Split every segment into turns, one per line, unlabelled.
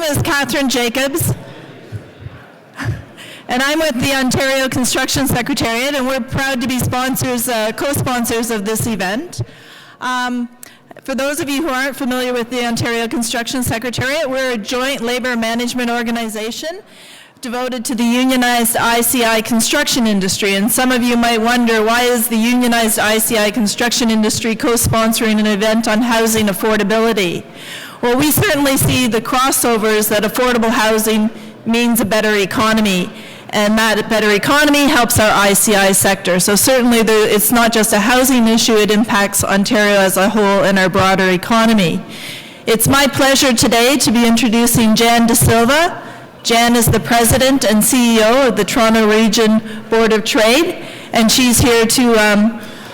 is Catherine Jacobs, and I'm with the Ontario Construction Secretariat, and we're proud to be co-sponsors of this event. For those of you who aren't familiar with the Ontario Construction Secretariat, we're a joint labor management organization devoted to the unionized ICI construction industry. And some of you might wonder, why is the unionized ICI construction industry co-sponsoring an event on housing affordability? Well, we certainly see the crossovers that affordable housing means a better economy, and that better economy helps our ICI sector. So certainly it's not just a housing issue, it impacts Ontario as a whole and our broader economy. It's my pleasure today to be introducing Jan De Silva. Jan is the President and CEO of the Toronto Region Board of Trade, and she's here to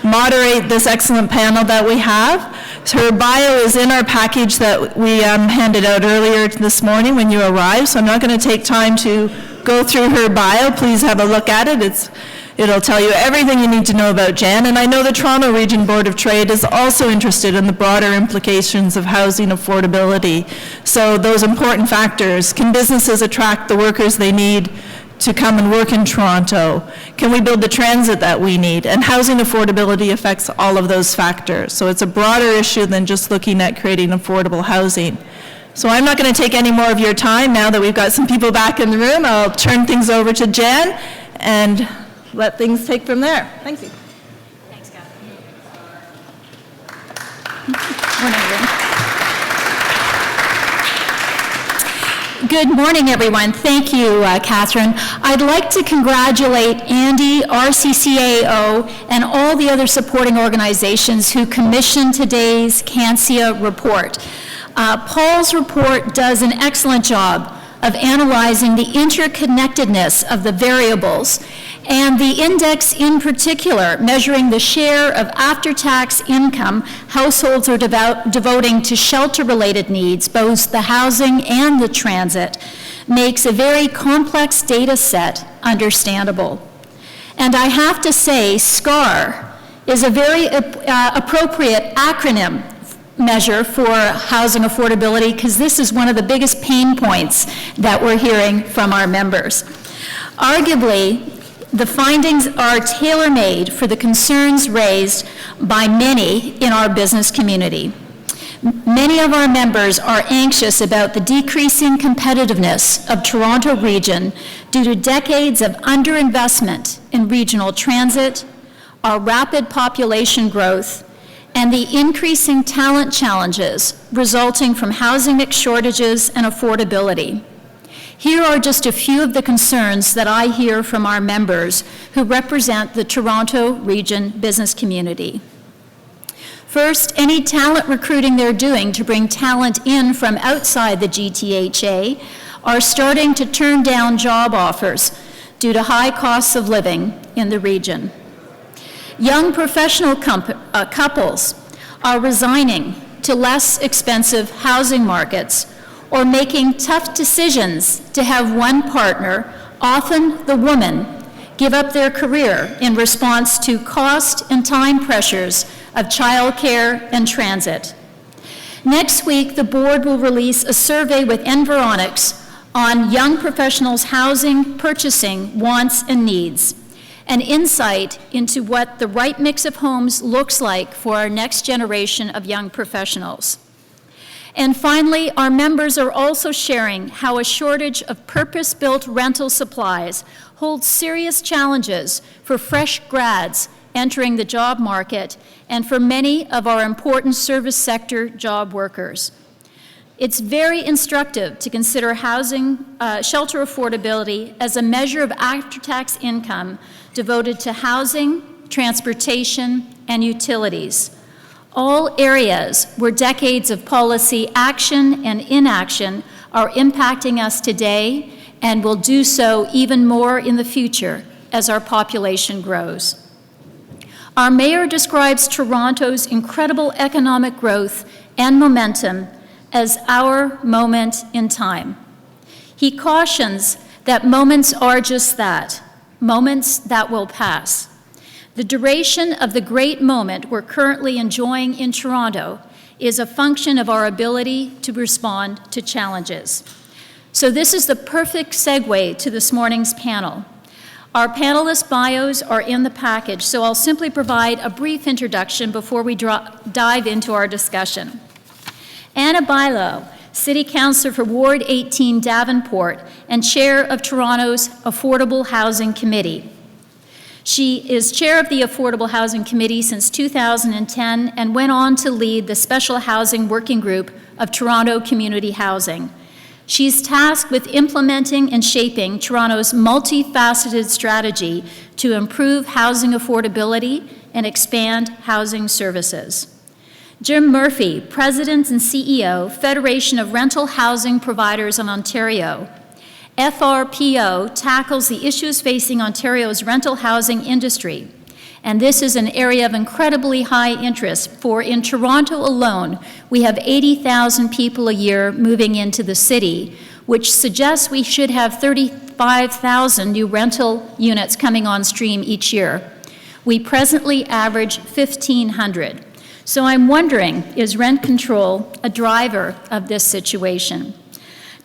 moderate this excellent panel that we have. So her bio is in our package that we handed out earlier this morning when you arrived, so I'm not going to take time to go through her bio. Please have a look at it. It'll tell you everything you need to know about Jan. And I know the Toronto Region Board of Trade is also interested in the broader implications of housing affordability. So those important factors: can businesses attract the workers they need to come and work in Toronto? Can we build the transit that we need? And housing affordability affects all of those factors. So it's a broader issue than just looking at creating affordable housing. So I'm not going to take any more of your time. Now that we've got some people back in the room, I'll turn things over to Jan and let things take from there. Thank you.
Thanks, Catherine. Good morning, everyone. Thank you, Catherine. I'd like to congratulate Andy, RCCAO, and all the other supporting organizations who commissioned today's CANCIA report. Paul's report does an excellent job of analyzing the interconnectedness of the variables, and the index in particular, measuring the share of after-tax income households are devoting to shelter-related needs, both the housing and the transit, makes a very complex data set understandable. And I have to say, SCAR is a very appropriate acronym measure for housing affordability, because this is one of the biggest pain points that we're hearing from our members. Arguably, the findings are tailor-made for the concerns raised by many in our business community. Many of our members are anxious about the decreasing competitiveness of Toronto Region due to decades of underinvestment in regional transit, our rapid population growth, and the increasing talent challenges resulting from housing mix shortages and affordability. Here are just a few of the concerns that I hear from our members who represent the Toronto Region business community. First, any talent recruiting they're doing to bring talent in from outside the GTHA are starting to turn down job offers due to high costs of living in the region. Young professional couples are resigning to less expensive housing markets or making tough decisions to have one partner, often the woman, give up their career in response to cost and time pressures of childcare and transit. Next week, the board will release a survey with Environics on young professionals' housing, purchasing, wants, and needs, an insight into what the right mix of homes looks like for our next generation of young professionals. And finally, our members are also sharing how a shortage of purpose-built rental supplies holds serious challenges for fresh grads entering the job market and for many of our important service sector job workers. It's very instructive to consider housing, shelter affordability as a measure of after-tax income devoted to housing, transportation, and utilities, all areas where decades of policy action and inaction are impacting us today and will do so even more in the future as our population grows. Our mayor describes Toronto's incredible economic growth and momentum as our moment in time. He cautions that moments are just that, moments that will pass. The duration of the great moment we're currently enjoying in Toronto is a function of our ability to respond to challenges. So this is the perfect segue to this morning's panel. Our panelists' bios are in the package, so I'll simply provide a brief introduction before we dive into our discussion. Anna Bailao, City Councillor for Ward 18 Davenport and Chair of Toronto's Affordable Housing Committee. She is Chair of the Affordable Housing Committee since 2010 and went on to lead the Special Housing Working Group of Toronto Community Housing. She's tasked with implementing and shaping Toronto's multifaceted strategy to improve housing affordability and expand housing services. Jim Murphy, President and CEO, Federation of Rental Housing Providers in Ontario. FRPO tackles the issues facing Ontario's rental housing industry. And this is an area of incredibly high interest, for in Toronto alone, we have 80,000 people a year moving into the city, which suggests we should have 35,000 new rental units coming on stream each year. We presently average 1,500. So I'm wondering, is rent control a driver of this situation?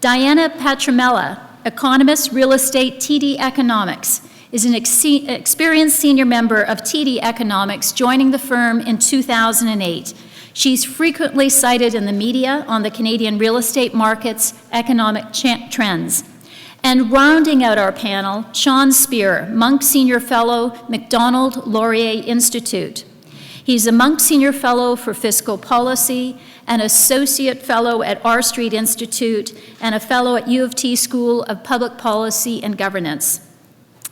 Diana Petramala, Economist, Real Estate, TD Economics, is an experienced senior member of TD Economics, joining the firm in 2008. She's frequently cited in the media on the Canadian real estate market's economic trends. And rounding out our panel, Sean Speer, Munk Senior Fellow, Macdonald-Laurier Institute. He's a Munk Senior Fellow for Fiscal Policy, an Associate Fellow at R Street Institute, and a Fellow at U of T School of Public Policy and Governance.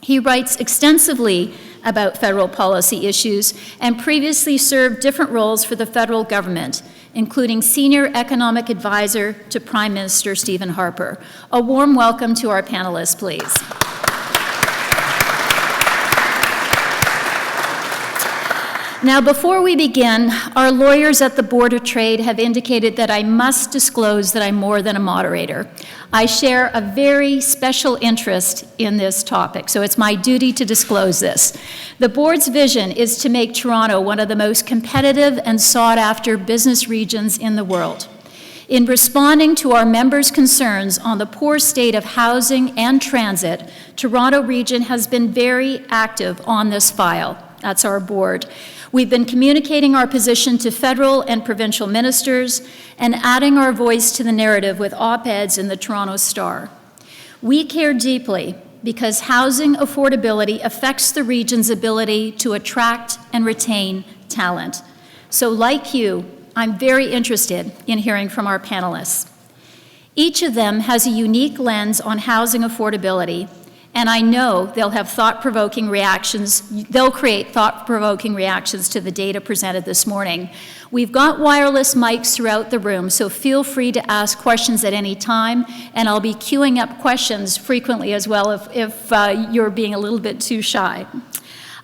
He writes extensively about federal policy issues and previously served different roles for the federal government, including Senior Economic Advisor to Prime Minister Stephen Harper. A warm welcome to our panelists, please. Now, before we begin, our lawyers at the Board of Trade have indicated that I must disclose that I'm more than a moderator. I share a very special interest in this topic, so it's my duty to disclose this. The board's vision is to make Toronto one of the most competitive and sought-after business regions in the world. In responding to our members' concerns on the poor state of housing and transit, Toronto Region has been very active on this file. That's our board. We've been communicating our position to federal and provincial ministers and adding our voice to the narrative with op-eds in the Toronto Star. We care deeply because housing affordability affects the region's ability to attract and retain talent. So like you, I'm very interested in hearing from our panelists. Each of them has a unique lens on housing affordability, and I know they'll have thought-provoking reactions. They'll create thought-provoking reactions to the data presented this morning. We've got wireless mics throughout the room, so feel free to ask questions at any time, and I'll be queuing up questions frequently as well if you're being a little bit too shy.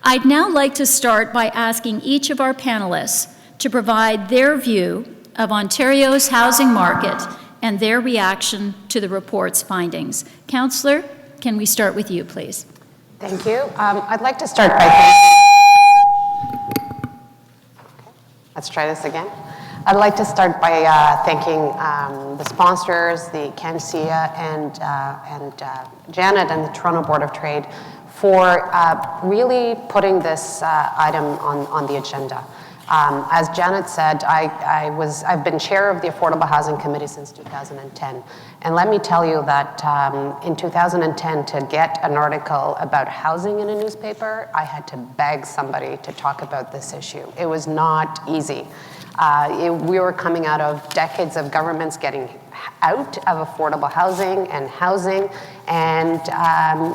I'd now like to start by asking each of our panelists to provide their view of Ontario's housing market and their reaction to the report's findings. Councillor, can we start with you, please?
Thank you. I'd like to start by thanking... Let's try this again. I'd like to start by thanking the sponsors, the Cancia and Janet and the Toronto Board of Trade for really putting this item on the agenda. As Janet said, I've been chair of the Affordable Housing Committee since 2010. And let me tell you that in 2010, to get an article about housing in a newspaper, I had to beg somebody to talk about this issue. It was not easy. We were coming out of decades of governments getting out of affordable housing, and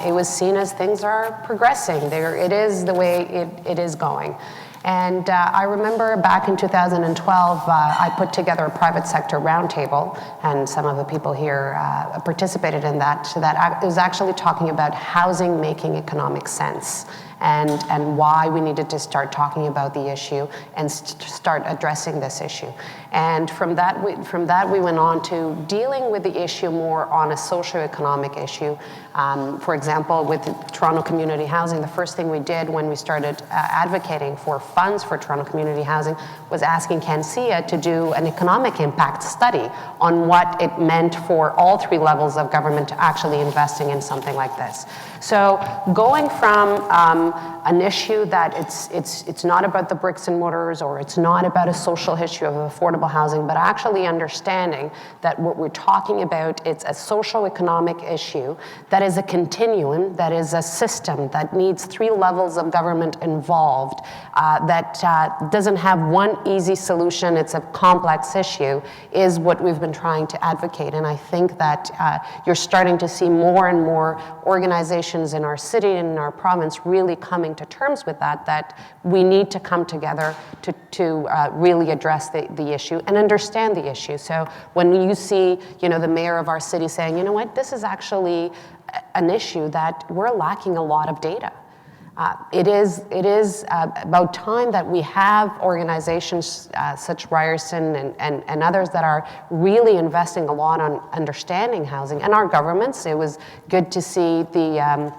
it was seen as things are progressing. It is the way it is going. And I remember back in 2012, I put together a private sector roundtable, and some of the people here participated in that. So that it was actually talking about housing making economic sense. and why we needed to start talking about the issue and start addressing this issue. And from that we went on to dealing with the issue more on a socio-economic issue. For example, with Toronto Community Housing, the first thing we did when we started advocating for funds for Toronto Community Housing was asking CanSIA to do an economic impact study on what it meant for all three levels of government to actually investing in something like this. So going from an issue that it's not about the bricks and mortars, or it's not about a social issue of affordable housing, but actually understanding that what we're talking about, it's a socio-economic issue that is a continuum, that is a system that needs three levels of government involved, that doesn't have one easy solution, it's a complex issue, is what we've been trying to advocate. And I think that you're starting to see more and more organizations in our city and in our province really coming to terms with that we need to come together to really address the issue and understand the issue. So when you see, the mayor of our city saying, you know what, this is actually an issue that we're lacking a lot of data. It is about time that we have organizations such Ryerson and others that are really investing a lot on understanding housing, and our governments. It was good to see the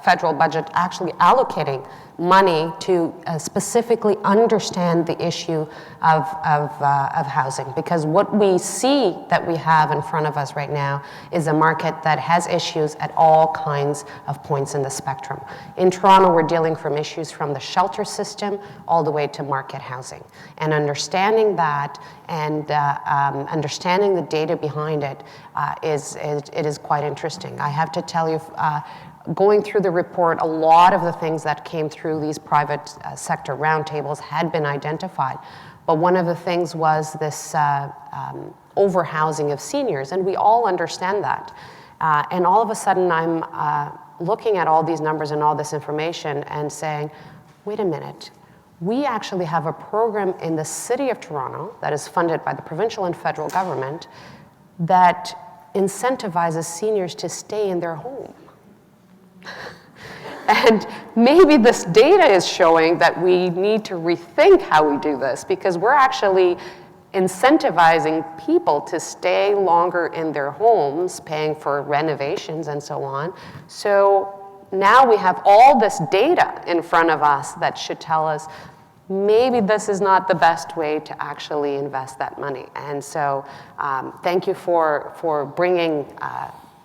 federal budget actually allocating money to specifically understand the issue of housing, because what we see that we have in front of us right now is a market that has issues at all kinds of points in the spectrum. In Toronto, we're dealing from issues from the shelter system all the way to market housing, and understanding that and understanding the data behind it is quite interesting. I have to tell you, going through the report, a lot of the things that came through these private sector roundtables had been identified. But one of the things was this overhousing of seniors, and we all understand that. And all of a sudden, I'm looking at all these numbers and all this information and saying, wait a minute, we actually have a program in the City of Toronto that is funded by the provincial and federal government that incentivizes seniors to stay in their home. And maybe this data is showing that we need to rethink how we do this, because we're actually incentivizing people to stay longer in their homes, paying for renovations and so on. So now we have all this data in front of us that should tell us maybe this is not the best way to actually invest that money. And so thank you for bringing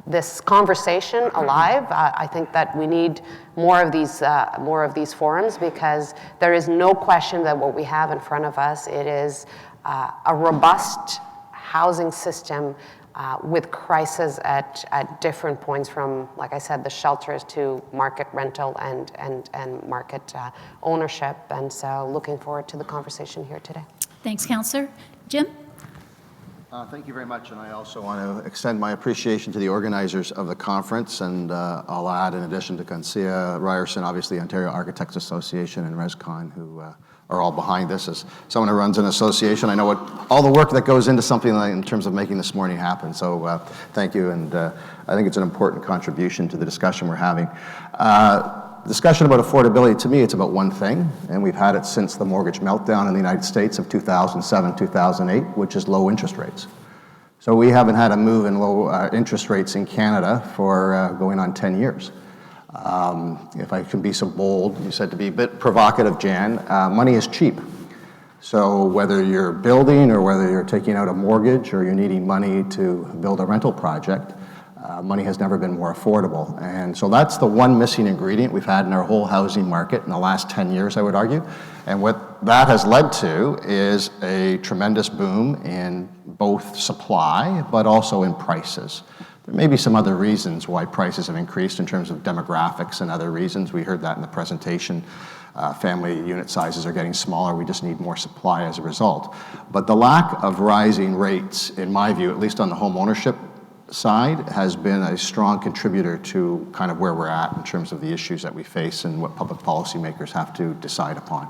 this conversation alive. I think that we need more of these forums, because there is no question that what we have in front of us, it is a robust housing system with crises at different points, from, like I said, the shelters to market rental and market ownership. And so looking forward to the conversation here today.
Thanks, Councillor. Jim?
Thank you very much, and I also want to extend my appreciation to the organizers of the conference, and I'll add, in addition to CanSIA, Ryerson, obviously Ontario Architects Association, and ResCon, who are all behind this. As someone who runs an association, I know all the work that goes into something like, in terms of making this morning happen, so thank you, and I think it's an important contribution to the discussion we're having. Discussion about affordability, to me, it's about one thing, and we've had it since the mortgage meltdown in the United States of 2007, 2008, which is low interest rates. So we haven't had a move in low interest rates in Canada for going on 10 years. If I can be so bold, you said to be a bit provocative, Jan, money is cheap. So whether you're building or whether you're taking out a mortgage or you're needing money to build a rental project, money has never been more affordable. And so that's the one missing ingredient we've had in our whole housing market in the last 10 years, I would argue. And what that has led to is a tremendous boom in both supply, but also in prices. There may be some other reasons why prices have increased in terms of demographics and other reasons. We heard that in the presentation. Family unit sizes are getting smaller. We just need more supply as a result. But the lack of rising rates, in my view, at least on the home ownership side, has been a strong contributor to kind of where we're at in terms of the issues that we face and what public policymakers have to decide upon.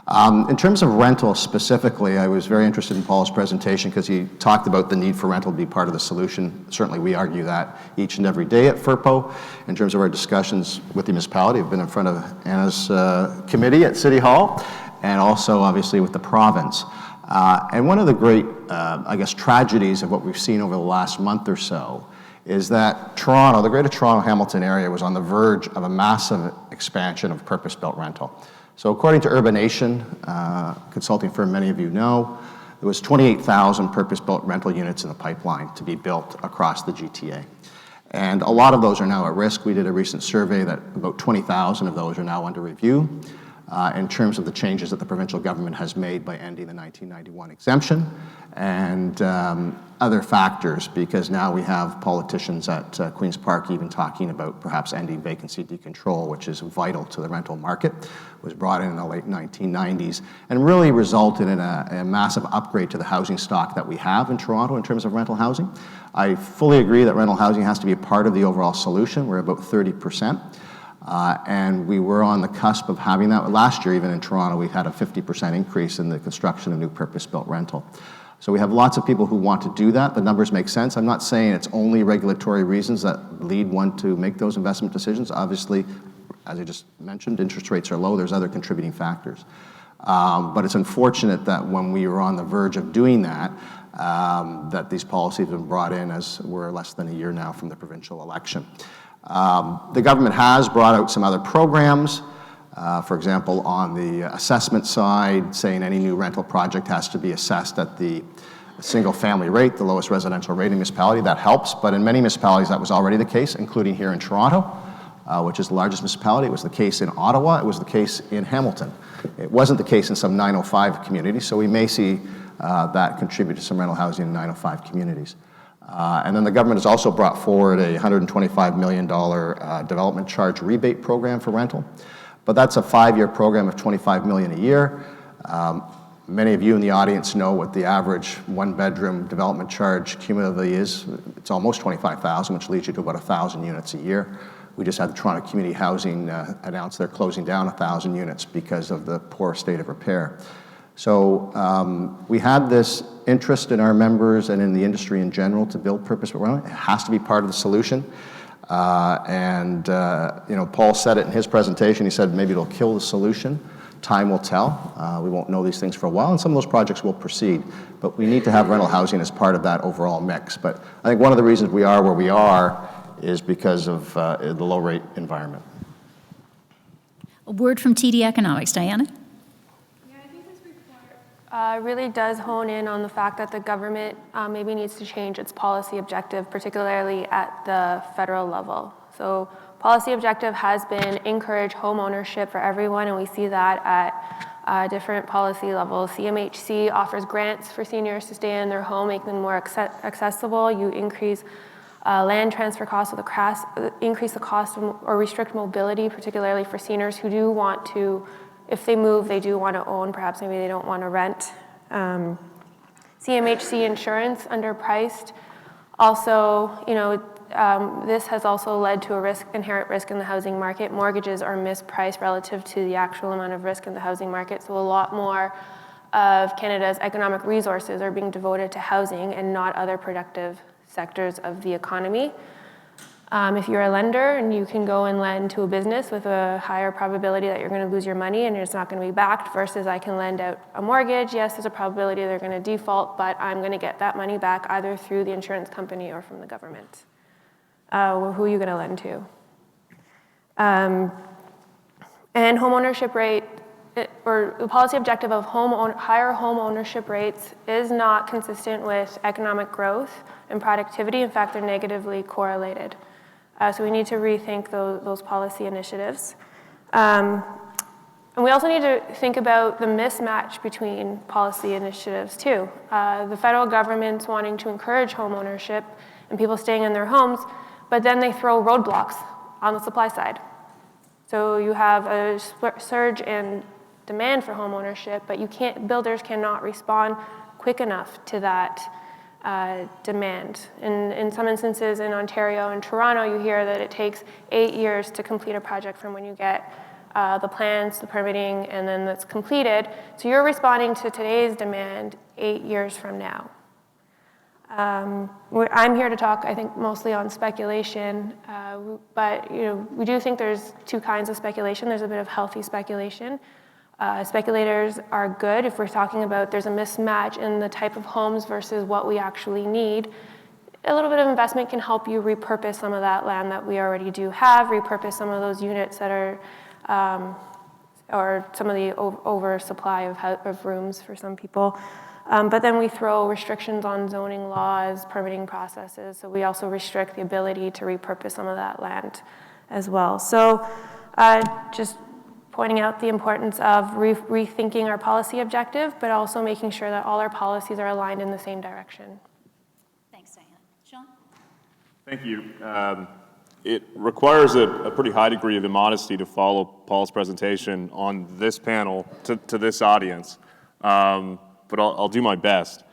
In terms of rental specifically, I was very interested in Paul's presentation because he talked about the need for rental to be part of the solution. Certainly we argue that each and every day at FRPO. In terms of our discussions with the municipality, I've been in front of Anna's committee at City Hall and also obviously with the province. And one of the great, I guess, tragedies of what we've seen over the last month or so is that Toronto, the Greater Toronto-Hamilton area, was on the verge of a massive expansion of purpose-built rental. So according to Urbanation, consulting firm many of you know, there was 28,000 purpose-built rental units in the pipeline to be built across the GTA. And a lot of those are now at risk. We did a recent survey that about 20,000 of those are now under review in terms of the changes that the provincial government has made by ending the 1991 exemption and other factors, because now we have politicians at Queen's Park even talking about perhaps ending vacancy decontrol, which is vital to the rental market. It was brought in the late 1990s and really resulted in a massive upgrade to the housing stock that we have in Toronto in terms of rental housing. I fully agree that rental housing has to be a part of the overall solution. We're about 30%. And we were on the cusp of having that. Last year, even in Toronto, we've had a 50% increase in the construction of new purpose-built rental. So we have lots of people who want to do that. The numbers make sense. I'm not saying it's only regulatory reasons that lead one to make those investment decisions. Obviously, as I just mentioned, interest rates are low. There's other contributing factors. But it's unfortunate that when we were on the verge of doing that, that these policies have been brought in as we're less than a year now from the provincial election. The government has brought out some other programs, for example, on the assessment side, saying any new rental project has to be assessed at the single-family rate, the lowest residential rate in municipality. That helps, but in many municipalities that was already the case, including here in Toronto, which is the largest municipality. It was the case in Ottawa. It was the case in Hamilton. It wasn't the case in some 905 communities, so we may see that contribute to some rental housing in 905 communities. And then the government has also brought forward a $125 million development charge rebate program for rental. But that's a 5-year program of $25 million a year. Many of you in the audience know what the average one-bedroom development charge cumulatively is. It's almost $25,000, which leads you to about 1,000 units a year. We just had the Toronto Community Housing announce they're closing down 1,000 units because of the poor state of repair. So we had this interest in our members and in the industry in general to build purpose-built rental. It has to be part of the solution. You know, Paul said it in his presentation. He said maybe it'll kill the solution. Time will tell. We won't know these things for a while, and some of those projects will proceed. But we need to have rental housing as part of that overall mix. But I think one of the reasons we are where we are is because of the low-rate environment.
A word from TD Economics. Diana?
Really does hone in on the fact that the government maybe needs to change its policy objective, particularly at the federal level. So policy objective has been encourage home ownership for everyone, and we see that at different policy levels. CMHC offers grants for seniors to stay in their home, make them more accessible. You increase land transfer costs, increase the cost or restrict mobility, particularly for seniors who do want to, if they move, they do want to own, perhaps maybe they don't want to rent. CMHC insurance, underpriced. Also, you know, this has also led to a inherent risk in the housing market. Mortgages are mispriced relative to the actual amount of risk in the housing market, so a lot more of Canada's economic resources are being devoted to housing and not other productive sectors of the economy. If you're a lender and you can go and lend to a business with a higher probability that you're going to lose your money and it's not going to be backed versus I can lend out a mortgage, yes, there's a probability they're going to default, but I'm going to get that money back either through the insurance company or from the government. Who are you going to lend to? And home ownership rate, or the policy objective of higher home ownership rates is not consistent with economic growth and productivity. In fact, they're negatively correlated. So we need to rethink those policy initiatives. And we also need to think about the mismatch between policy initiatives too. The federal government's wanting to encourage home ownership and people staying in their homes, but then they throw roadblocks on the supply side. So you have a surge in demand for home ownership, but builders cannot respond quick enough to that demand. In some instances in Ontario and Toronto, you hear that it takes 8 years to complete a project from when you get the plans, the permitting, and then that's completed. So you're responding to today's demand 8 years from now. I'm here to talk, I think, mostly on speculation, but we do think there's two kinds of speculation. There's a bit of healthy speculation. Speculators are good if we're talking about there's a mismatch in the type of homes versus what we actually need. A little bit of investment can help you repurpose some of that land that we already do have, repurpose some of those units that are, or some of the oversupply of rooms for some people. But then we throw restrictions on zoning laws, permitting processes, so we also restrict the ability to repurpose some of that land as well. So just pointing out the importance of rethinking our policy objective, but also making sure that all our policies are aligned in the same direction.
Thanks, Diana. Sean?
Thank you. It requires a pretty high degree of immodesty to follow Paul's presentation on this panel to this audience, but I'll do my best.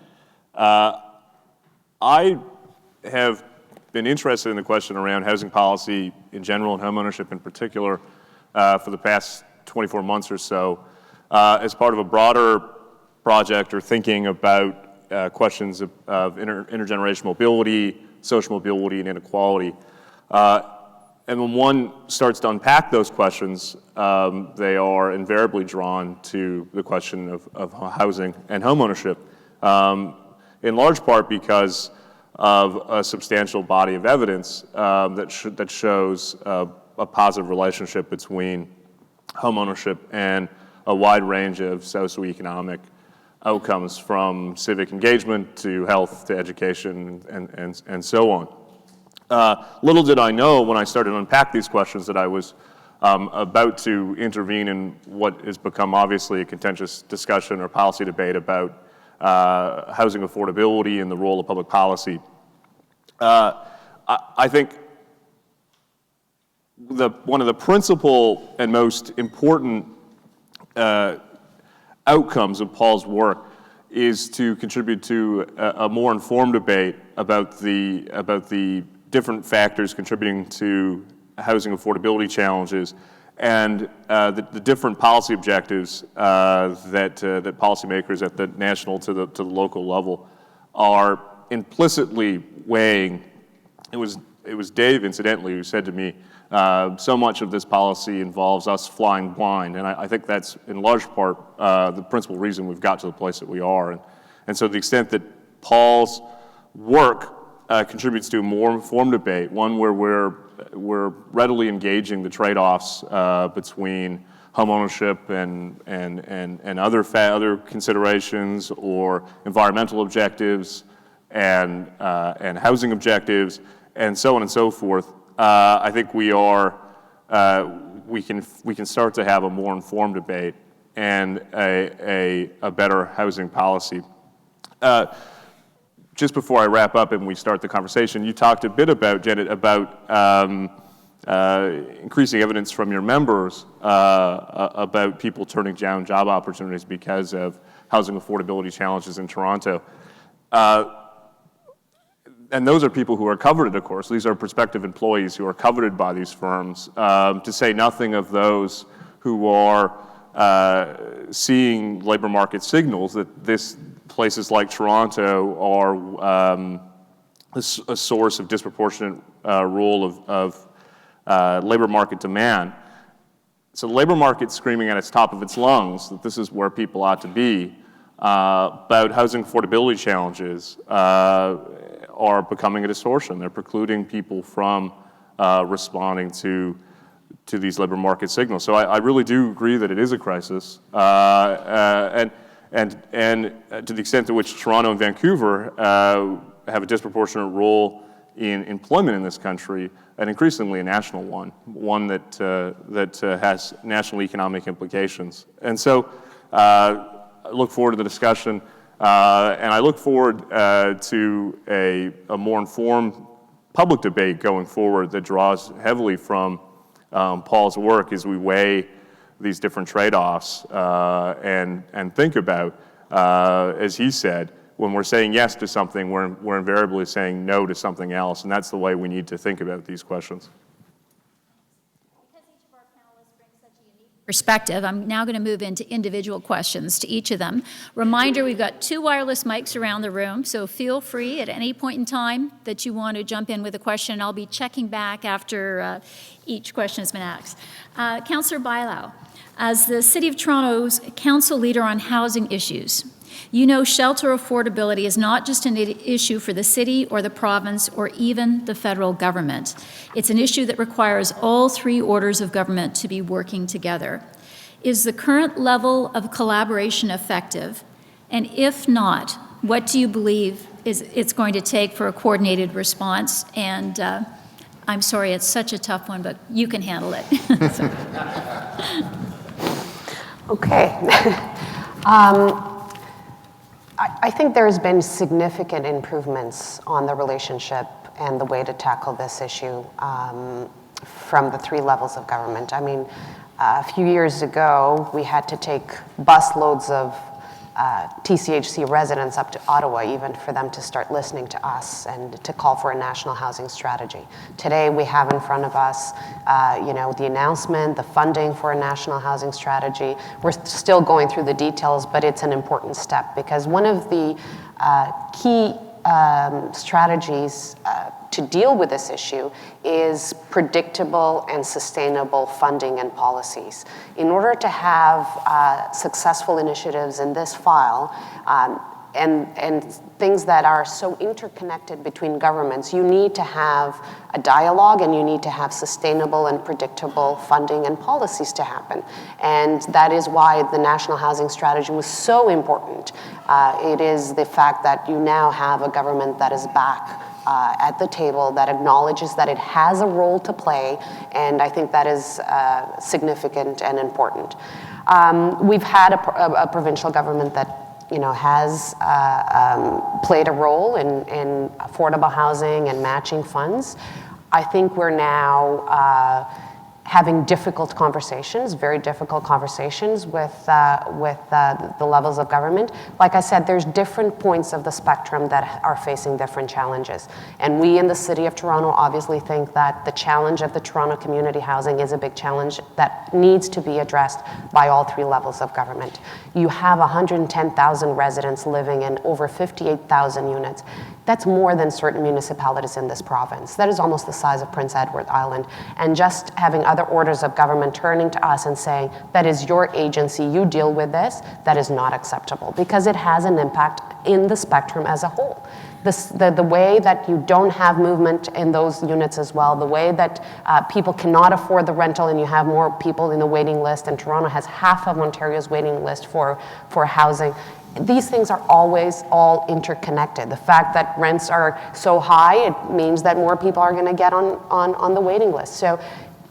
I have been interested in the question around housing policy in general and homeownership in particular for the past 24 months or so as part of a broader project or thinking about questions of intergenerational mobility, social mobility, and inequality. And when one starts to unpack those questions, they are invariably drawn to the question of housing and homeownership, in large part because of a substantial body of evidence that shows a positive relationship between homeownership and a wide range of socioeconomic outcomes, from civic engagement to health to education and so on. Little did I know when I started to unpack these questions that I was about to intervene in what has become obviously a contentious discussion or policy debate about housing affordability and the role of public policy. I think one of the principal and most important outcomes of Paul's work is to contribute to a more informed debate about the different factors contributing to housing affordability challenges and the different policy objectives that policymakers at the national to the local level are implicitly weighing. It was Dave, incidentally, who said to me, so much of this policy involves us flying blind, and I think that's in large part the principal reason we've got to the place that we are. And so the extent that Paul's work contributes to a more informed debate, one where we're readily engaging the trade-offs between homeownership and other considerations, or environmental objectives and housing objectives, and so on and so forth. I think we can start to have a more informed debate and a better housing policy. Just before I wrap up and we start the conversation, you talked a bit about, Janet, about increasing evidence from your members about people turning down job opportunities because of housing affordability challenges in Toronto. And those are people who are coveted, of course. These are prospective employees who are coveted by these firms, to say nothing of those who are seeing labor market signals that places like Toronto are a source of disproportionate role of labor market demand. So the labor market's screaming at its top of its lungs that this is where people ought to be, but housing affordability challenges are becoming a distortion. They're precluding people from responding to these labor market signals. So I really do agree that it is a crisis, and to the extent to which Toronto and Vancouver have a disproportionate role in employment in this country, and increasingly a national one that has national economic implications. And so I look forward to the discussion, and I look forward to a more informed public debate going forward that draws heavily from Paul's work as we weigh these different trade-offs and think about, as he said, when we're saying yes to something, we're invariably saying no to something else, and that's the way we need to think about these questions.
Because each of our panelists brings such a unique perspective. I'm now going to move into individual questions to each of them. Reminder, we've got 2 wireless mics around the room, so feel free at any point in time that you want to jump in with a question. I'll be checking back after each question has been asked. Councillor Bailao, as the City of Toronto's council leader on housing issues, you know shelter affordability is not just an issue for the city or the province or even the federal government. It's an issue that requires all 3 orders of government to be working together. Is the current level of collaboration effective? And if not, what do you believe it's going to take for a coordinated response? And I'm sorry, it's such a tough one, but you can handle it.
Okay. I think there's been significant improvements on the relationship and the way to tackle this issue from the 3 levels of government. I mean, a few years ago, we had to take bus loads of TCHC residents up to Ottawa even for them to start listening to us and to call for a national housing strategy. Today we have in front of us the announcement, the funding for a national housing strategy. We're still going through the details, but it's an important step because one of the key strategies to deal with this issue is predictable and sustainable funding and policies. In order to have successful initiatives in this file and things that are so interconnected between governments, you need to have a dialogue and you need to have sustainable and predictable funding and policies to happen. And that is why the National Housing Strategy was so important. It is the fact that you now have a government that is back at the table, that acknowledges that it has a role to play, and I think that is significant and important. We've had a provincial government that has played a role in affordable housing and matching funds. I think we're now having difficult conversations, very difficult conversations with the levels of government. Like I said, there's different points of the spectrum that are facing different challenges. And we in the City of Toronto obviously think that the challenge of the Toronto community housing is a big challenge that needs to be addressed by all 3 levels of government. You have 110,000 residents living in over 58,000 units. That's more than certain municipalities in this province. That is almost the size of Prince Edward Island. And just having other orders of government turning to us and saying, that is your agency, you deal with this, that is not acceptable because it has an impact in the spectrum as a whole. The way that you don't have movement in those units as well, the way that people cannot afford the rental and you have more people in the waiting list, and Toronto has half of Ontario's waiting list for housing. These things are always all interconnected. The fact that rents are so high, it means that more people are going to get on the waiting list. So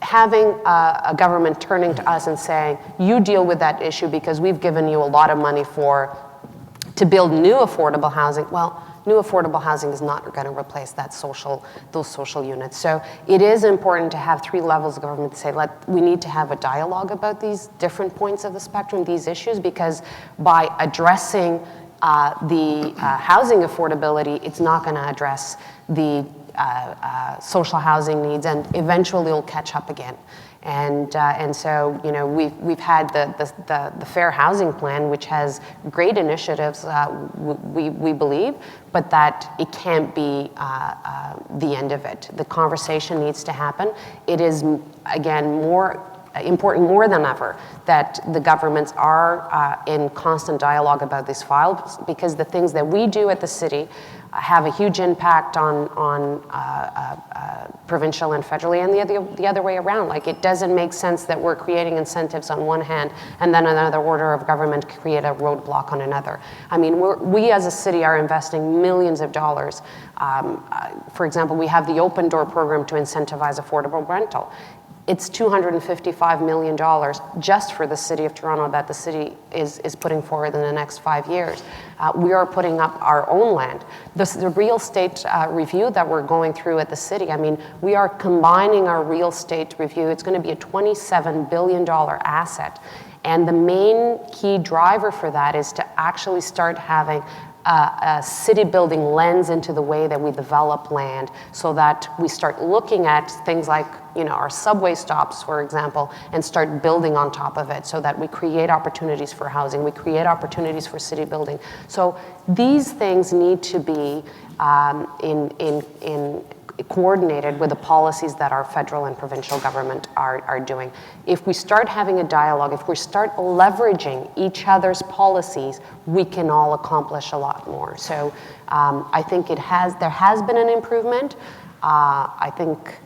having a government turning to us and saying, you deal with that issue because we've given you a lot of money to build new affordable housing. Well, new affordable housing is not going to replace those social units. So it is important to have 3 levels of government to say, we need to have a dialogue about these different points of the spectrum, these issues, because by addressing the housing affordability, it's not going to address the social housing needs, and eventually it'll catch up again. And so we've had the Fair Housing Plan, which has great initiatives, we believe, but that it can't be the end of it. The conversation needs to happen. It is again important more than ever that the governments are in constant dialogue about these files, because the things that we do at the city have a huge impact on provincial and federally, and the other way around. Like, it doesn't make sense that we're creating incentives on one hand and then another order of government create a roadblock on another. I mean, we as a city are investing millions of dollars. For example, we have the Open Door program to incentivize affordable rental. It's $255 million just for the City of Toronto that the city is putting forward in the next 5 years. We are putting up our own land. The real estate review that we're going through at the city, I mean, we are combining our real estate review. It's going to be a $27 billion asset. And the main key driver for that is to actually start having a city building lens into the way that we develop land, so that we start looking at things like, our subway stops, for example, and start building on top of it, so that we create opportunities for housing, we create opportunities for city building. So these things need to be coordinated with the policies that our federal and provincial government are doing. If we start having a dialogue, if we start leveraging each other's policies, we can all accomplish a lot more. So I think there has been an improvement. I think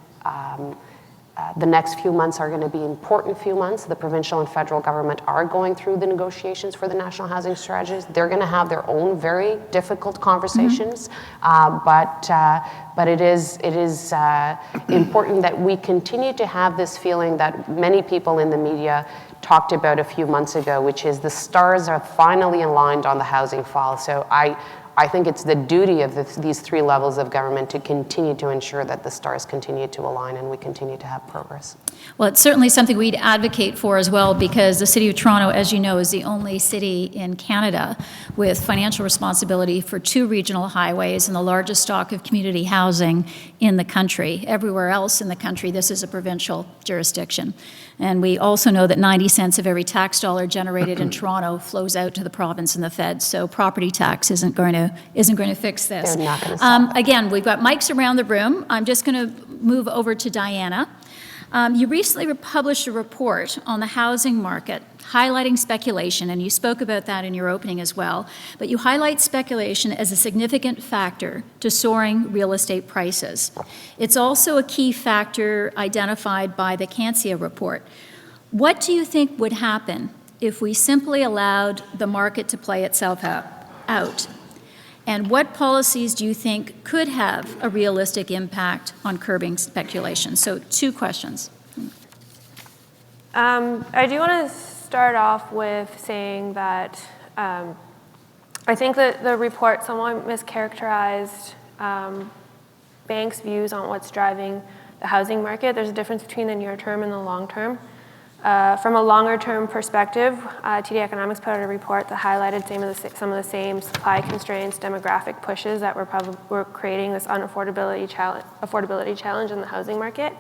the next few months are going to be important few months. The provincial and federal government are going through the negotiations for the national housing strategies. They're going to have their own very difficult conversations, but it is important that we continue to have this feeling that many people in the media talked about a few months ago, which is the stars are finally aligned on the housing file. So I think it's the duty of these three levels of government to continue to ensure that the stars continue to align and we continue to have progress.
Well, it's certainly something we'd advocate for as well, because the City of Toronto, as you know, is the only city in Canada with financial responsibility for 2 regional highways and the largest stock of community housing in the country. Everywhere else in the country, this is a provincial jurisdiction. And we also know that 90 cents of every tax dollar generated in Toronto flows out to the province and the feds. So property tax isn't going to fix this.
They're not going to solve it.
Again, we've got mics around the room. I'm just going to move over to Diana. You recently published a report on the housing market highlighting speculation, and you spoke about that in your opening as well, but you highlight speculation as a significant factor to soaring real estate prices. It's also a key factor identified by the Cancia report. What do you think would happen if we simply allowed the market to play itself out? And what policies do you think could have a realistic impact on curbing speculation? So 2 questions.
I do want to start off with saying that I think that the report somewhat mischaracterized banks' views on what's driving the housing market. There's a difference between the near term and the long term. From a longer term perspective, TD Economics put out a report that highlighted some of the same supply constraints, demographic pushes that were creating this affordability challenge in the housing market.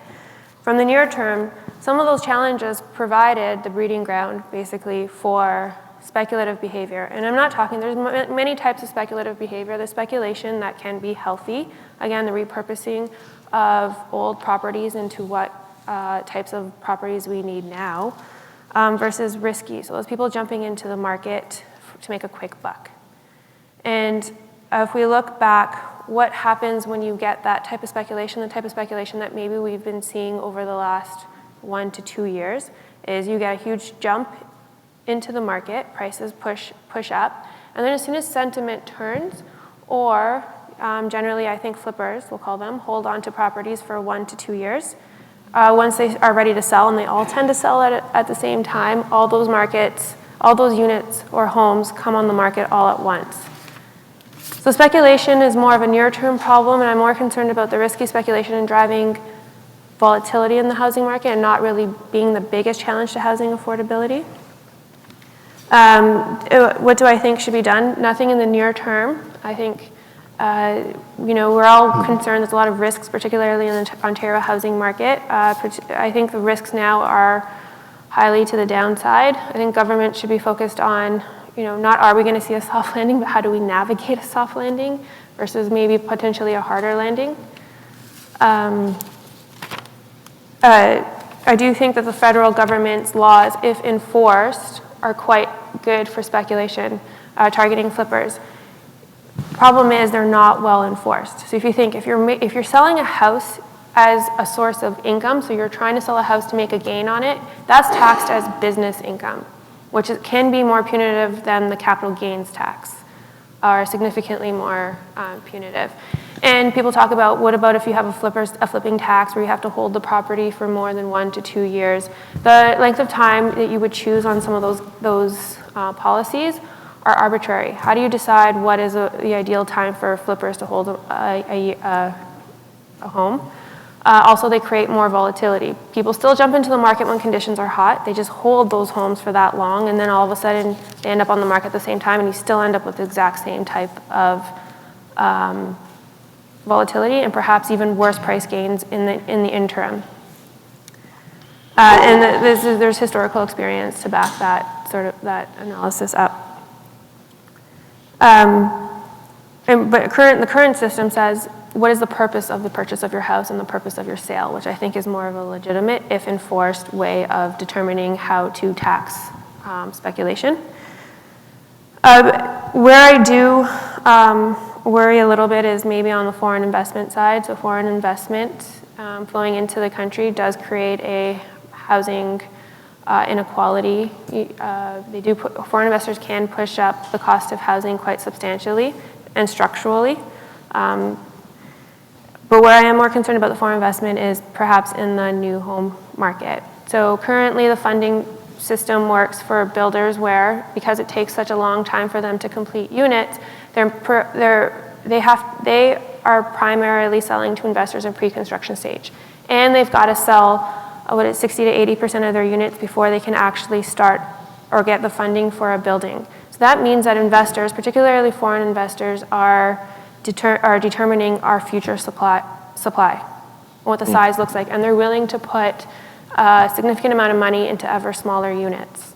From the near term, some of those challenges provided the breeding ground, basically, for speculative behavior. And I'm not talking, there's many types of speculative behavior. There's speculation that can be healthy. Again, the repurposing of old properties into what types of properties we need now, versus risky. So those people jumping into the market to make a quick buck. And if we look back, what happens when you get that type of speculation, the type of speculation that maybe we've been seeing over the last 1 to 2 years, is you get a huge jump into the market, prices push up, and then as soon as sentiment turns, or generally I think flippers, we'll call them, hold on to properties for 1 to 2 years. Once they are ready to sell, and they all tend to sell at the same time, all those units or homes come on the market all at once. So speculation is more of a near-term problem, and I'm more concerned about the risky speculation and driving volatility in the housing market and not really being the biggest challenge to housing affordability. What do I think should be done? Nothing in the near term. I think we're all concerned. There's a lot of risks, particularly in the Ontario housing market. I think the risks now are highly to the downside. I think government should be focused on, not are we going to see a soft landing, but how do we navigate a soft landing versus maybe potentially a harder landing. I do think that the federal government's laws, if enforced, are quite good for speculation, targeting flippers. Problem is they're not well enforced. So if you think, if you're selling a house as a source of income, so you're trying to sell a house to make a gain on it, that's taxed as business income, which can be more punitive than the capital gains tax, or significantly more punitive. And people talk about, what about if you have a flipping tax where you have to hold the property for more than 1 to 2 years? The length of time that you would choose on some of those policies are arbitrary. How do you decide what is the ideal time for flippers to hold a home? Also, they create more volatility. People still jump into the market when conditions are hot. They just hold those homes for that long, and then all of a sudden they end up on the market at the same time, and you still end up with the exact same type of volatility, and perhaps even worse price gains in the interim. And there's historical experience to back that analysis up. But the current system says, what is the purpose of the purchase of your house and the purpose of your sale, which I think is more of a legitimate, if enforced, way of determining how to tax speculation. Where I do worry a little bit is maybe on the foreign investment side. So foreign investment flowing into the country does create a housing inequality. Foreign investors can push up the cost of housing quite substantially and structurally. But where I am more concerned about the foreign investment is perhaps in the new home market. So currently the funding system works for builders where, because it takes such a long time for them to complete units, they are primarily selling to investors in pre-construction stage. And they've got to sell 60 to 80% of their units before they can actually start or get the funding for a building. So that means that investors, particularly foreign investors, are determining our future supply, what the size looks like, and they're willing to put a significant amount of money into ever smaller units.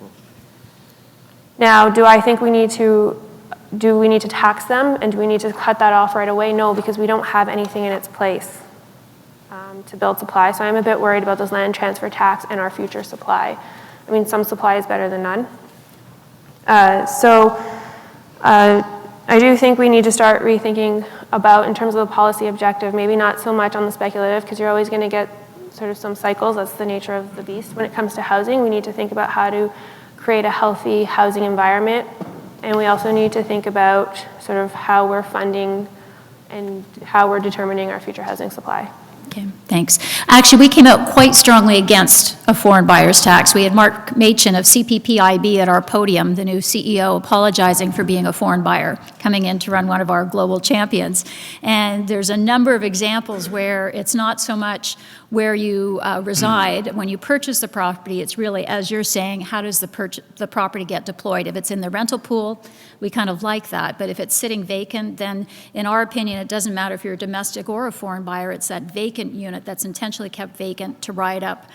Now, do I think we need to tax them, and do we need to cut that off right away? No, because we don't have anything in its place to build supply. So I'm a bit worried about those land transfer tax and our future supply. I mean, some supply is better than none. I do think we need to start rethinking about, in terms of the policy objective, maybe not so much on the speculative, because you're always going to get sort of some cycles. That's the nature of the beast. When it comes to housing, we need to think about how to create a healthy housing environment. And we also need to think about sort of how we're funding and how we're determining our future housing supply.
Okay, thanks. Actually, we came out quite strongly against a foreign buyer's tax. We had Mark Machin of CPPIB at our podium, the new CEO, apologizing for being a foreign buyer, coming in to run one of our global champions. And there's a number of examples where it's not so much where you reside. When you purchase the property, it's really, as you're saying, how does the property get deployed? If it's in the rental pool, we kind of like that. But if it's sitting vacant, then in our opinion, it doesn't matter if you're a domestic or a foreign buyer, it's that vacant unit that's intentionally kept vacant to ride up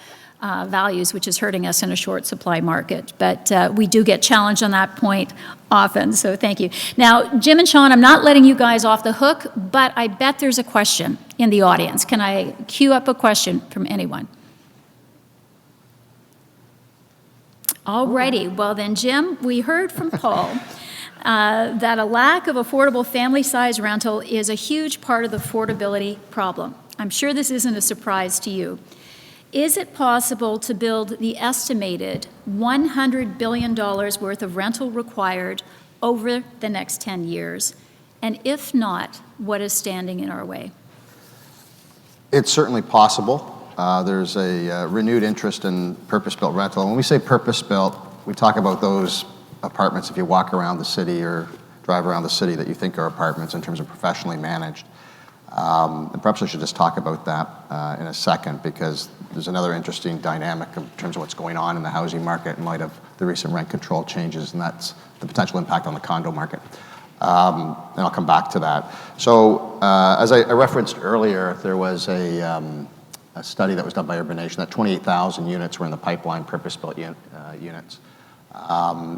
values, which is hurting us in a short supply market. But we do get challenged on that point often, so thank you. Now, Jim and Sean, I'm not letting you guys off the hook, but I bet there's a question in the audience. Can I queue up a question from anyone? All righty. Well then, Jim, we heard from Paul that a lack of affordable family-size rental is a huge part of the affordability problem. I'm sure this isn't a surprise to you. Is it possible to build the estimated $100 billion worth of rental required over the next 10 years? And if not, what is standing in our way?
It's certainly possible. There's a renewed interest in purpose-built rental. And when we say purpose-built, we talk about those apartments, if you walk around the city or drive around the city, that you think are apartments in terms of professionally managed. And perhaps I should just talk about that in a second, because there's another interesting dynamic in terms of what's going on in the housing market in light of the recent rent control changes, and that's the potential impact on the condo market. And I'll come back to that. So as I referenced earlier, there was a study that was done by Urban Nation that 28,000 units were in the pipeline, purpose-built units.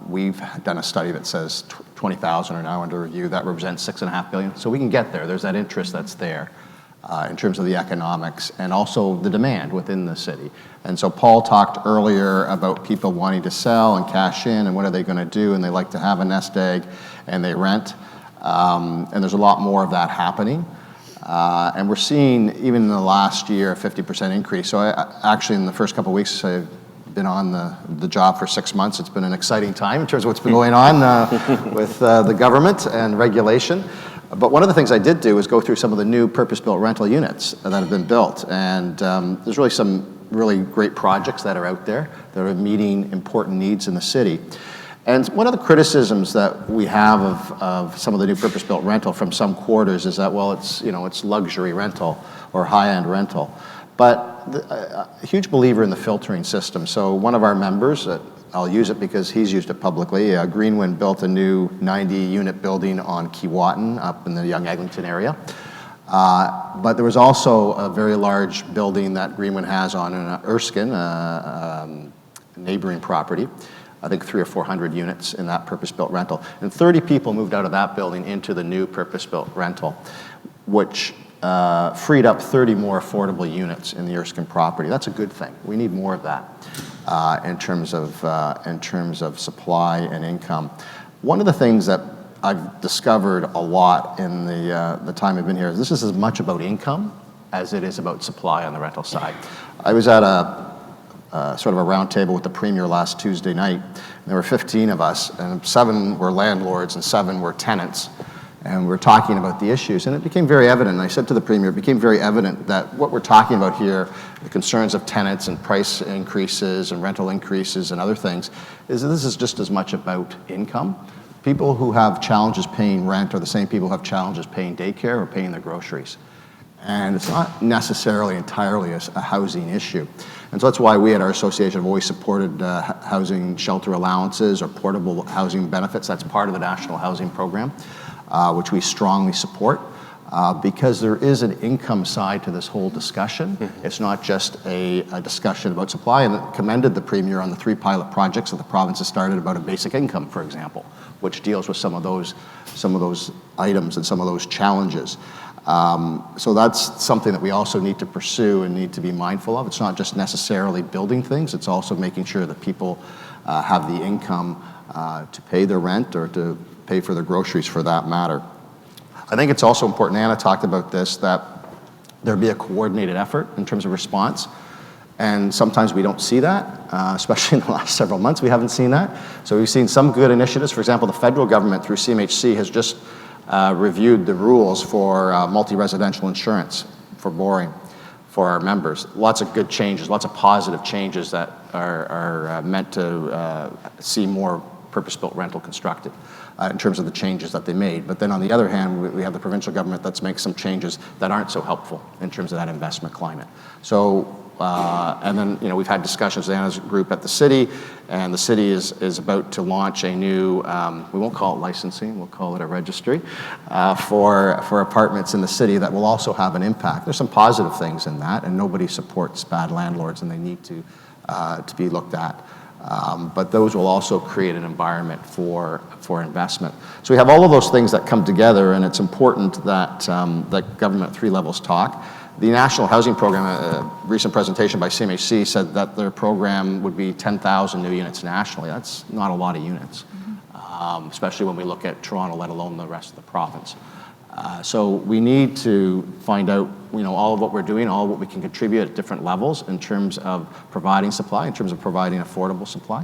We've done a study that says 20,000 are now under review. That represents $6.5 billion. So we can get there. There's that interest that's there in terms of the economics and also the demand within the city. And so Paul talked earlier about people wanting to sell and cash in and what are they going to do, and they like to have a nest egg and they rent. And there's a lot more of that happening. And we're seeing, even in the last year, a 50% increase. So actually in the first couple of weeks, I've been on the job for 6 months. It's been an exciting time in terms of what's been going on with the government and regulation. But one of the things I did do was go through some of the new purpose-built rental units that have been built. And there's really some really great projects that are out there that are meeting important needs in the city. And one of the criticisms that we have of some of the new purpose-built rental from some quarters is that, well, it's luxury rental or high-end rental. But a huge believer in the filtering system. So one of our members, I'll use it because he's used it publicly, Greenwind built a new 90-unit building on Keewatin up in the Young Eglinton area. But there was also a very large building that Greenwind has on Erskine, a neighboring property. I think 300 or 400 units in that purpose-built rental. And 30 people moved out of that building into the new purpose-built rental, which freed up 30 more affordable units in the Erskine property. That's a good thing. We need more of that in terms of supply and income. One of the things that I've discovered a lot in the time I've been here is this is as much about income as it is about supply on the rental side. I was at sort of a round table with the Premier last Tuesday night. There were 15 of us, and 7 were landlords and 7 were tenants. And we were talking about the issues, and it became very evident, and I said to the Premier, it became very evident that what we're talking about here, the concerns of tenants and price increases and rental increases and other things, is that this is just as much about income. People who have challenges paying rent are the same people who have challenges paying daycare or paying their groceries. And it's not necessarily entirely a housing issue. And so that's why we at our association have always supported housing shelter allowances or portable housing benefits. That's part of the National Housing Program, which we strongly support, because there is an income side to this whole discussion. It's not just a discussion about supply, and it commended the Premier on the 3 pilot projects that the province has started about a basic income, for example, which deals with some of those items and some of those challenges. So that's something that we also need to pursue and need to be mindful of. It's not just necessarily building things, it's also making sure that people have the income to pay their rent or to pay for their groceries for that matter. I think it's also important, Anna talked about this, that there be a coordinated effort in terms of response. And sometimes we don't see that, especially in the last several months, we haven't seen that. So we've seen some good initiatives. For example, the federal government through CMHC has just reviewed the rules for multi-residential insurance for borrowing for our members. Lots of good changes, lots of positive changes that are meant to see more purpose-built rental constructed in terms of the changes that they made. But then on the other hand, we have the provincial government that's making some changes that aren't so helpful in terms of that investment climate. So, and then, we've had discussions with Anna's group at the city, and the city is about to launch a new, we won't call it licensing, we'll call it a registry, for apartments in the city that will also have an impact. There's some positive things in that, and nobody supports bad landlords, and they need to be looked at. But those will also create an environment for investment. So we have all of those things that come together, and it's important that that government at 3 levels talk. The National Housing Program, a recent presentation by CMHC said that their program would be 10,000 new units nationally. That's not a lot of units, especially when we look at Toronto, let alone the rest of the province. So we need to find out, all of what we're doing, all of what we can contribute at different levels in terms of providing supply, in terms of providing affordable supply.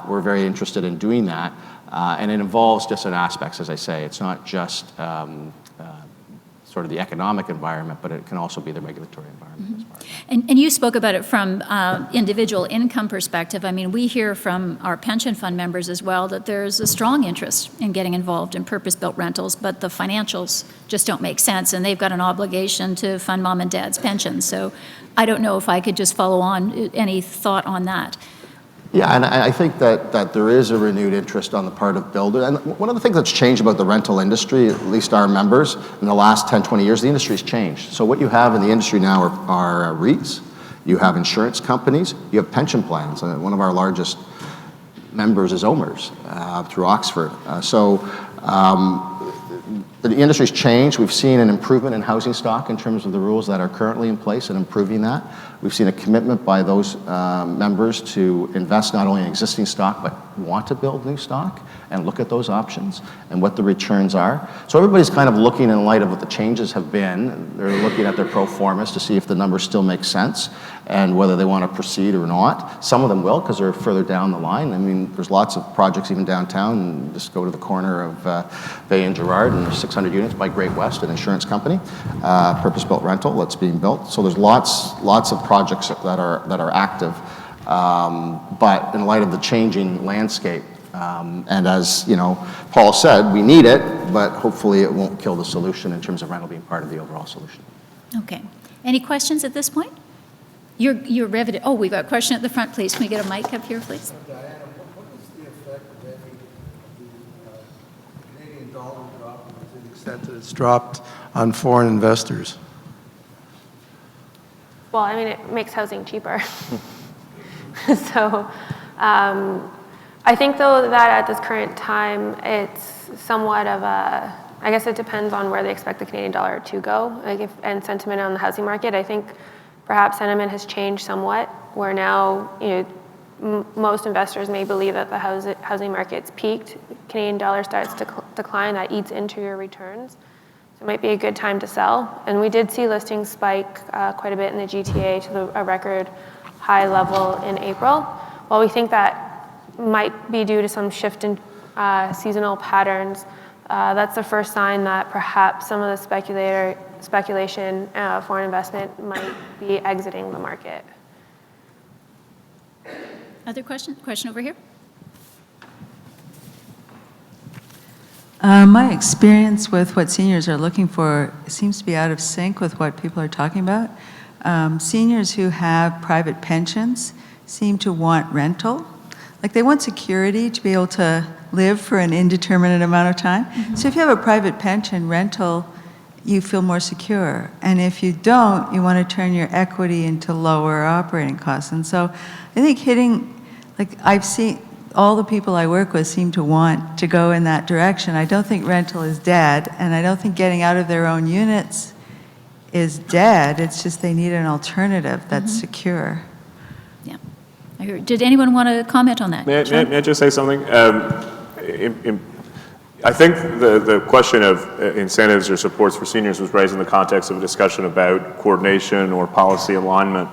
We're very interested in doing that, and it involves different aspects, as I say. It's not just sort of the economic environment, but it can also be the regulatory environment as well.
And you spoke about it from individual income perspective. I mean, we hear from our pension fund members as well that there's a strong interest in getting involved in purpose-built rentals, but the financials just don't make sense, and they've got an obligation to fund mom and dad's pensions. So I don't know if I could just follow on, any thought on that?
Yeah, and I think that there is a renewed interest on the part of builders. And one of the things that's changed about the rental industry, at least our members, in the last 10, 20 years, the industry's changed. So what you have in the industry now are REITs, you have insurance companies, you have pension plans. One of our largest members is OMERS through Oxford. The industry's changed. We've seen an improvement in housing stock in terms of the rules that are currently in place and improving that. We've seen a commitment by those members to invest not only in existing stock, but want to build new stock and look at those options and what the returns are. So everybody's kind of looking in light of what the changes have been. They're looking at their pro formas to see if the numbers still make sense and whether they want to proceed or not. Some of them will because they're further down the line. I mean, there's lots of projects even downtown. And just go to the corner of Bay and Gerrard, and there's 600 units by Great West, an insurance company, purpose-built rental that's being built. So there's lots of projects that are active. But in light of the changing landscape, and as Paul said, we need it, but hopefully it won't kill the solution in terms of rental being part of the overall solution.
Okay. Any questions at this point? You're riveted. Oh, we've got a question at the front, please. Can we get a mic up here, please?
Diana, what is the effect of any of the Canadian dollar drop to the extent that it's dropped on foreign investors?
Well, I mean, it makes housing cheaper. So I think, though, that at this current time, it's somewhat of a, I guess it depends on where they expect the Canadian dollar to go, like and sentiment on the housing market. I think perhaps sentiment has changed somewhat, where now, most investors may believe that the housing market's peaked. Canadian dollar starts to decline, that eats into your returns. So it might be a good time to sell. And we did see listings spike quite a bit in the GTA to a record high level in April. While we think that might be due to some shift in seasonal patterns, that's the first sign that perhaps some of the speculation, foreign investment might be exiting the market.
Other question? Question over here.
My experience with what seniors are looking for seems to be out of sync with what people are talking about. Seniors who have private pensions seem to want rental. Like they want security to be able to live for an indeterminate amount of time. Mm-hmm. So if you have a private pension, rental, you feel more secure. And if you don't, you want to turn your equity into lower operating costs. And so I think I've seen all the people I work with seem to want to go in that direction. I don't think rental is dead, and I don't think getting out of their own units is dead. It's just they need an alternative that's secure.
Yeah. I heard. Did anyone want to comment on that?
May I just say something? I think the question of incentives or supports for seniors was raised in the context of a discussion about coordination or policy alignment.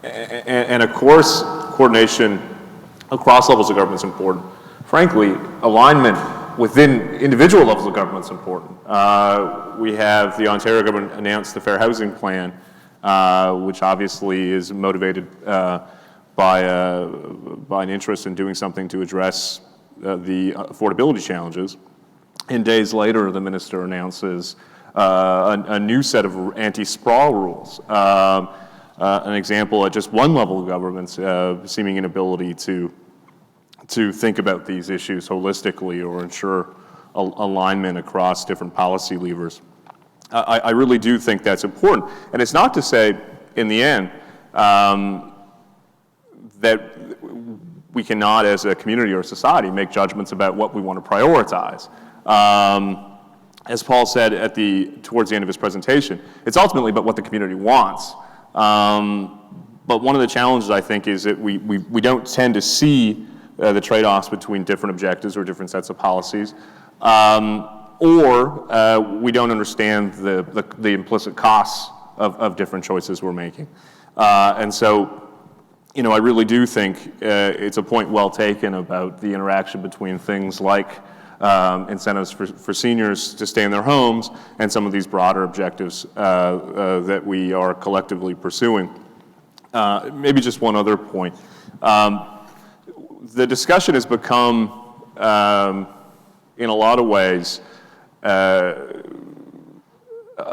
And of course, coordination across levels of government is important. Frankly, alignment within individual levels of government is important. We have the Ontario government announced the Fair Housing Plan, which obviously is motivated by an interest in doing something to address the affordability challenges. And days later, the minister announces a new set of anti-sprawl rules. An example at just one level of government's seeming inability to think about these issues holistically or ensure alignment across different policy levers. I really do think that's important. And it's not to say, in the end, that we cannot, as a community or society, make judgments about what we want to prioritize. As Paul said towards the end of his presentation, it's ultimately about what the community wants. But one of the challenges, I think, is that we don't tend to see the trade-offs between different objectives or different sets of policies, or we don't understand the implicit costs of different choices we're making. And so, I really do think it's a point well taken about the interaction between things like incentives for seniors to stay in their homes and some of these broader objectives that we are collectively pursuing. Maybe just one other point. The discussion has become, in a lot of ways, a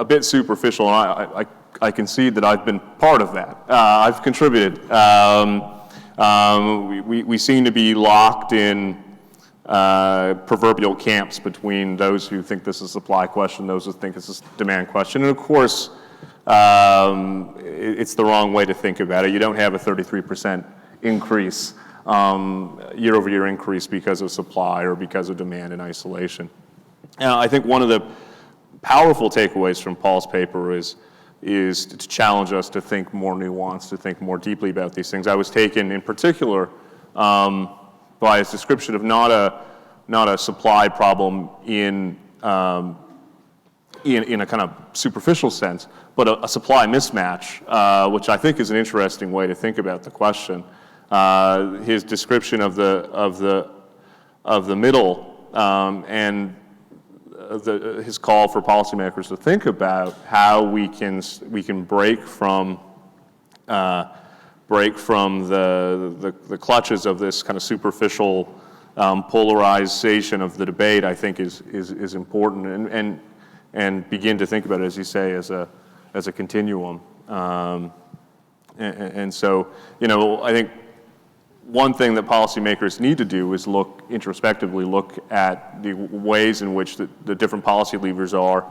bit superficial. I concede that I've been part of that. I've contributed. We seem to be locked in proverbial camps between those who think this is a supply question, those who think it's a demand question. And of course, it's the wrong way to think about it. You don't have a 33% increase, year-over-year increase because of supply or because of demand in isolation. I think one of the powerful takeaways from Paul's paper is to challenge us to think more nuanced, to think more deeply about these things. I was taken in particular by his description of not a supply problem in a kind of superficial sense, but a supply mismatch, which I think is an interesting way to think about the question. His description of the middle and his call for policymakers to think about how we can break from the clutches of this kind of superficial polarization of the debate, I think is important, and begin to think about it, as you say, as a as a continuum. And so, you know, I think one thing that policymakers need to do is introspectively look at the ways in which the different policy levers are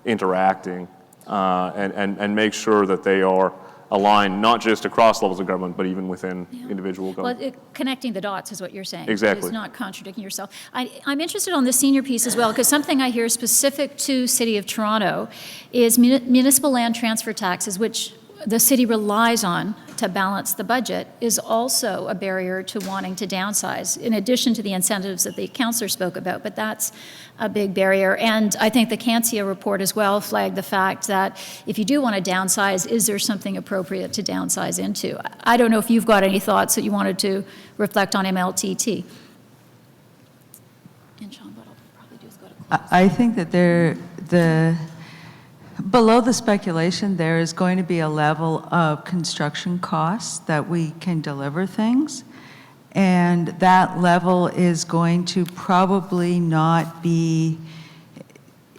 interacting, and make sure that they are aligned, not just across levels of government, but even within individual government.
Well, connecting the dots is what you're saying.
Exactly.
It's not contradicting yourself. I'm interested on the senior piece as well, because something I hear specific to City of Toronto is municipal land transfer taxes, which the city relies on to balance the budget, is also a barrier to wanting to downsize, in addition to the incentives that the councillor spoke about, but that's a big barrier. And I think the Cancia report as well flagged the fact that if you do want to downsize, is there something appropriate to downsize into? I don't know if you've got any thoughts that you wanted to reflect on MLTT. And Sean, what I'll probably do is go to close.
I think that below the speculation, there is going to be a level of construction costs that we can deliver things. And that level is going to probably not be,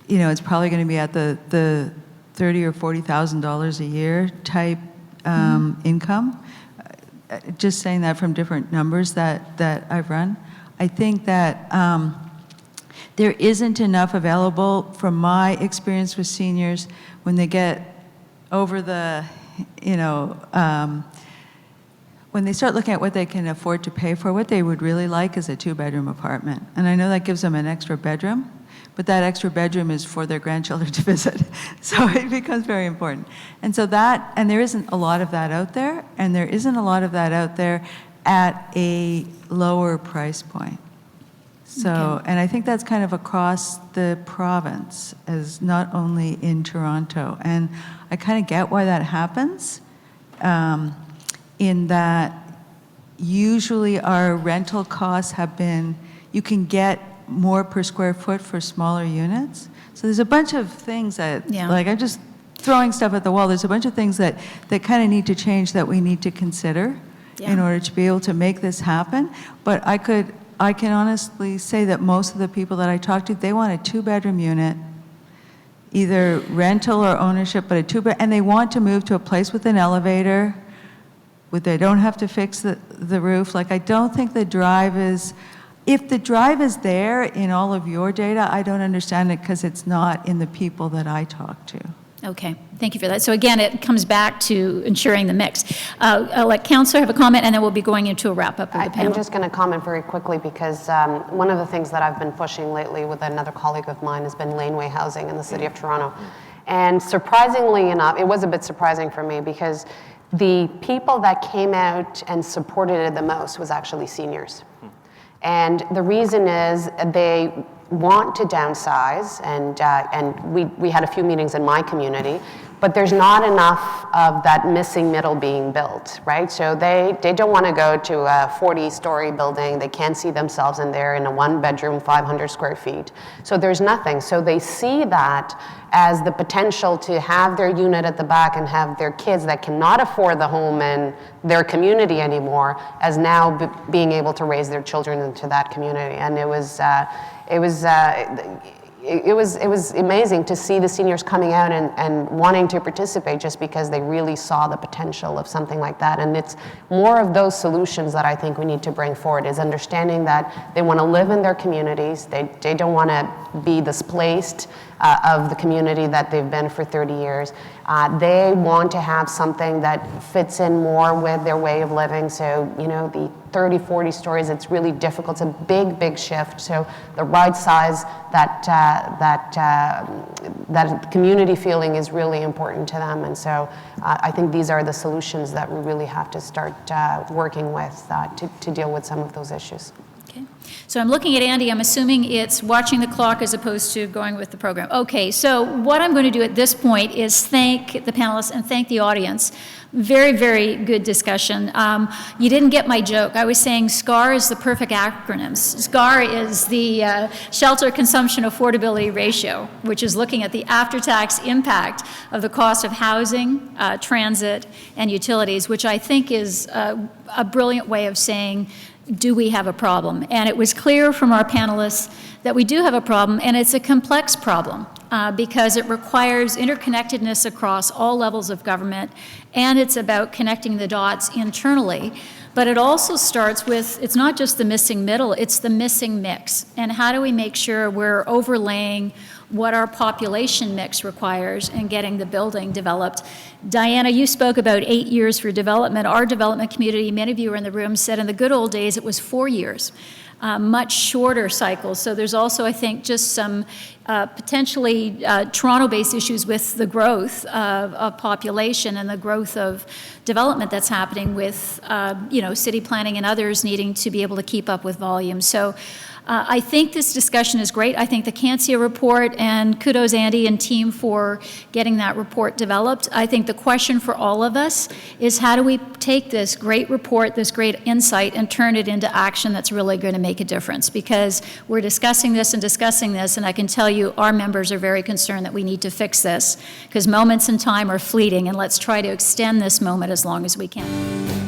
you know, it's probably going to be at the $30,000 or $40,000 a year type income. Just saying that from different numbers that I've run. I think that there isn't enough available from my experience with seniors when they get over the, you know, when they start looking at what they can afford to pay for, what they would really like is a 2-bedroom apartment. And I know that gives them an extra bedroom, but that extra bedroom is for their grandchildren to visit. So it becomes very important. And so that, and there isn't a lot of that out there, and there isn't a lot of that out there at a lower price point. So,
Okay.
and I think that's kind of across the province, as not only in Toronto. And I kind of get why that happens, in that usually our rental costs have been, you can get more per square foot for smaller units. So there's a bunch of things that,
Yeah.
like I'm just throwing stuff at the wall, there's a bunch of things that kind of need to change that we need to consider in
Yeah.
order to be able to make this happen. But I can honestly say that most of the people that I talk to, they want a 2-bedroom unit, either rental or ownership, but a 2-bedroom, and they want to move to a place with an elevator, where they don't have to fix the roof. Like, I don't think the drive is, if the drive is there in all of your data, I don't understand it because it's not in the people that I talk to.
Okay, thank you for that. So again, it comes back to ensuring the mix. I'll let Councillor have a comment, and then we'll be going into a wrap-up of the panel.
I'm just going to comment very quickly because one of the things that I've been pushing lately with another colleague of mine has been laneway housing in the City of Toronto. And surprisingly enough, it was a bit surprising for me because the people that came out and supported it the most was actually seniors. And the reason is they want to downsize, and we had a few meetings in my community, but there's not enough of that missing middle being built, right? So they don't want to go to a 40-story building. They can't see themselves in there in a 1-bedroom, 500 square feet. So there's nothing. So they see that as the potential to have their unit at the back and have their kids that cannot afford the home in their community anymore as now being able to raise their children into that community. And it was amazing to see the seniors coming out and wanting to participate just because they really saw the potential of something like that. And it's more of those solutions that I think we need to bring forward, is understanding that they want to live in their communities. They don't want to be displaced of the community that they've been for 30 years. They want to have something that fits in more with their way of living. So, you know, the 30, 40 stories, it's really difficult. It's a big, big shift. So the right size, that community feeling is really important to them. And so I think these are the solutions that we really have to start working with to deal with some of those issues.
Okay. So I'm looking at Andy. I'm assuming it's watching the clock as opposed to going with the program. Okay, so what I'm going to do at this point is thank the panelists and thank the audience. Very, very good discussion. You didn't get my joke. I was saying SCAR is the perfect acronym. SCAR is the Shelter Consumption Affordability Ratio, which is looking at the after-tax impact of the cost of housing, transit, and utilities, which I think is a brilliant way of saying, do we have a problem? And it was clear from our panelists that we do have a problem, and it's a complex problem. because it requires interconnectedness across all levels of government, and it's about connecting the dots internally. But it also starts with, it's not just the missing middle, it's the missing mix. And how do we make sure we're overlaying what our population mix requires and getting the building developed? Diana, you spoke about 8 years for development. Our development community, many of you were in the room, said in the good old days it was 4 years. Much shorter cycles. So there's also, I think, just some potentially Toronto-based issues with the growth of population and the growth of development that's happening with, city planning and others needing to be able to keep up with volume. So I think this discussion is great. I think the CANCIA report, and kudos Andy and team for getting that report developed. I think the question for all of us is how do we take this great report, this great insight, and turn it into action that's really going to make a difference? Because we're discussing this, and I can tell you our members are very concerned that we need to fix this, because moments in time are fleeting, and let's try to extend this moment as long as we can.